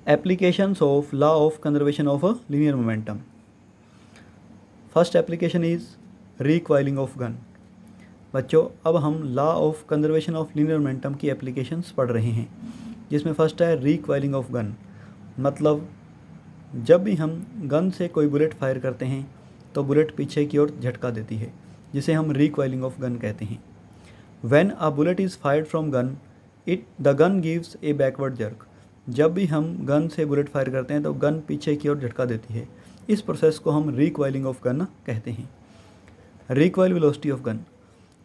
Applications of law of conservation of a linear momentum. First application is recoiling of gun. बच्चों अब हम law of conservation of linear momentum की applications पढ़ रहे हैं, जिसमें फर्स्ट है रिकॉइलिंग ऑफ गन। मतलब जब भी हम गन से कोई बुलेट फायर करते हैं तो बुलेट पीछे की ओर झटका देती है, जिसे हम रिकॉइलिंग ऑफ गन कहते हैं। When a bullet is fired from gun the gun gives a backward jerk. जब भी हम गन से बुलेट फायर करते हैं तो गन पीछे की ओर झटका देती है। इस प्रोसेस को हम रिकॉइलिंग ऑफ गन कहते हैं। Recoil velocity of gun.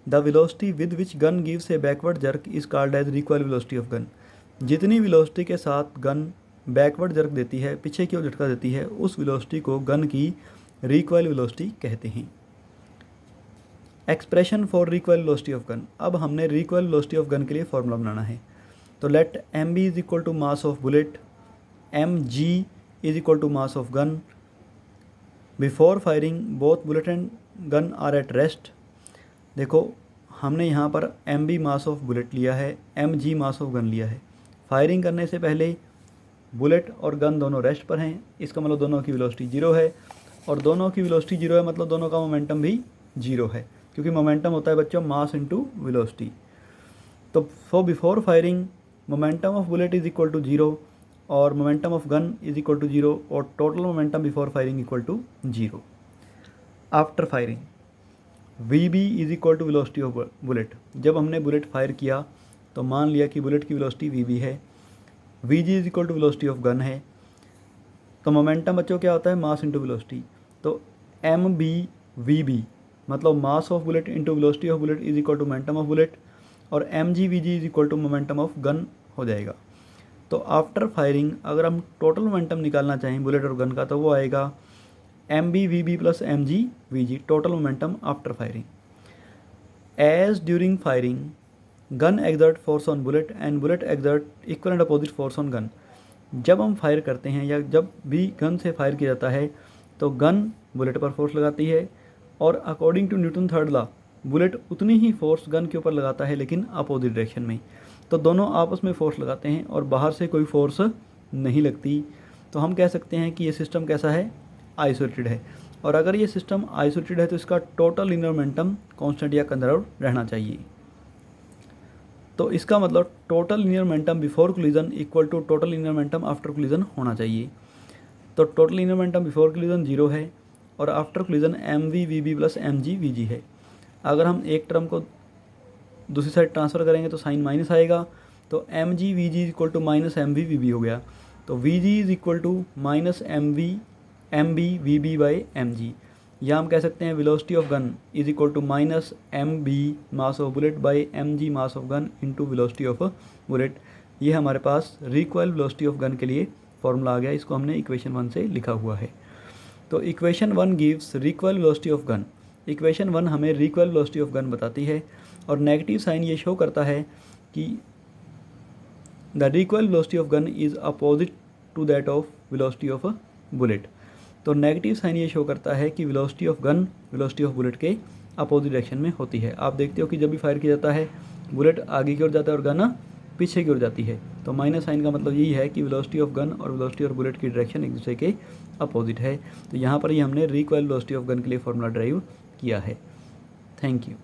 The velocity with which gun gives a backward jerk is called as recoil velocity of gun. जितनी वेलोसिटी के साथ गन बैकवर्ड जर्क देती है, पीछे की ओर झटका देती है, उस वेलोसिटी को गन की रिकॉइल वेलोसिटी कहते हैं। Expression for recoil velocity of gun. अब हमने रिकॉइल वेलोसिटी ऑफ गन के लिए फॉर्मूला बनाना है। तो let M B is equal to mass of bullet, M G is equal to mass of gun. Before firing both bullet and gun are at rest. देखो हमने यहाँ पर M B mass of bullet लिया है, M G mass of gun लिया है। Firing करने से पहले बुलेट और गन दोनों रेस्ट पर हैं, इसका मतलब दोनों की वेलोसिटी जीरो है, और दोनों की वेलोसिटी जीरो है मतलब दोनों का मोमेंटम भी जीरो है, क्योंकि मोमेंटम होता है बच्चों मास इनटू वेलोसिटी। तो for before firing momentum of bullet is equal to zero और momentum of gun is equal to zero, और total momentum before firing equal to zero. After firing V B is equal to velocity of bullet. जब हमने bullet fire किया तो मान लिया कि bullet की वेलोसिटी वी बी है, V G is equal to velocity of gun है। तो मोमेंटम बच्चों क्या होता है, मास इंटू वेलोसिटी। तो एम बी वी बी मतलब mass of bullet into velocity of bullet is equal to momentum of bullet, और M G V G is equal to momentum of gun हो जाएगा। तो आफ्टर फायरिंग अगर हम total momentum निकालना चाहें bullet और गन का तो वो आएगा M B V B plus M G V G, total momentum after firing. As during firing gun exert force on bullet and bullet exert equal and opposite force on gun. जब हम fire करते हैं या जब भी gun से fire किया जाता है तो गन बुलेट पर फोर्स लगाती है, और according to Newton third law bullet उतनी ही फोर्स गन के ऊपर लगाता है लेकिन अपोजिट डायरेक्शन में। तो दोनों आपस में फोर्स लगाते हैं और बाहर से कोई फोर्स नहीं लगती। तो हम कह सकते हैं कि ये सिस्टम कैसा है, आइसोलेटेड है। और अगर ये सिस्टम आइसोलेटेड है तो इसका टोटल लिनियर मोमेंटम कांस्टेंट या कंजर्व रहना चाहिए। तो इसका मतलब total linear momentum before collision equal to total linear momentum after collision होना चाहिए। तो total linear momentum before collision zero है और after collision M V V B plus M G V G है। अगर हम एक टर्म को दूसरी साइड ट्रांसफ़र करेंगे तो साइन माइनस आएगा, तो M G V G equal to minus M V V B हो गया। तो V G is equal to minus M B V B by M G, या हम कह सकते हैं velocity of gun is equal to minus M B mass of bullet by M G mass of gun into velocity of bullet. ये हमारे पास recoil velocity of gun के लिए फॉर्मूला आ गया, इसको हमने इक्वेशन 1 से लिखा हुआ है। तो equation 1 gives recoil velocity of gun. Equation 1 हमें रिकॉइल वेलोसिटी ऑफ गन बताती है, और नेगेटिव साइन ये शो करता है कि the recoil velocity of gun is opposite to that of velocity of bullet. तो नेगेटिव साइन ये शो करता है कि velocity of gun velocity of bullet के अपोजिट डायरेक्शन में होती है। आप देखते हो कि जब भी फायर किया जाता है बुलेट आगे की ओर जाता है और गन पीछे की ओर जाती है। तो माइनस साइन का मतलब यही है कि वेलोसिटी ऑफ गन और वेलोसिटी ऑफ बुलेट की डायरेक्शन एक दूसरे के अपोजिट है। तो यहाँ पर ही हमने रिकॉइल वेलोसिटी ऑफ गन के लिए फॉर्मूला ड्राइव किया है। Thank you.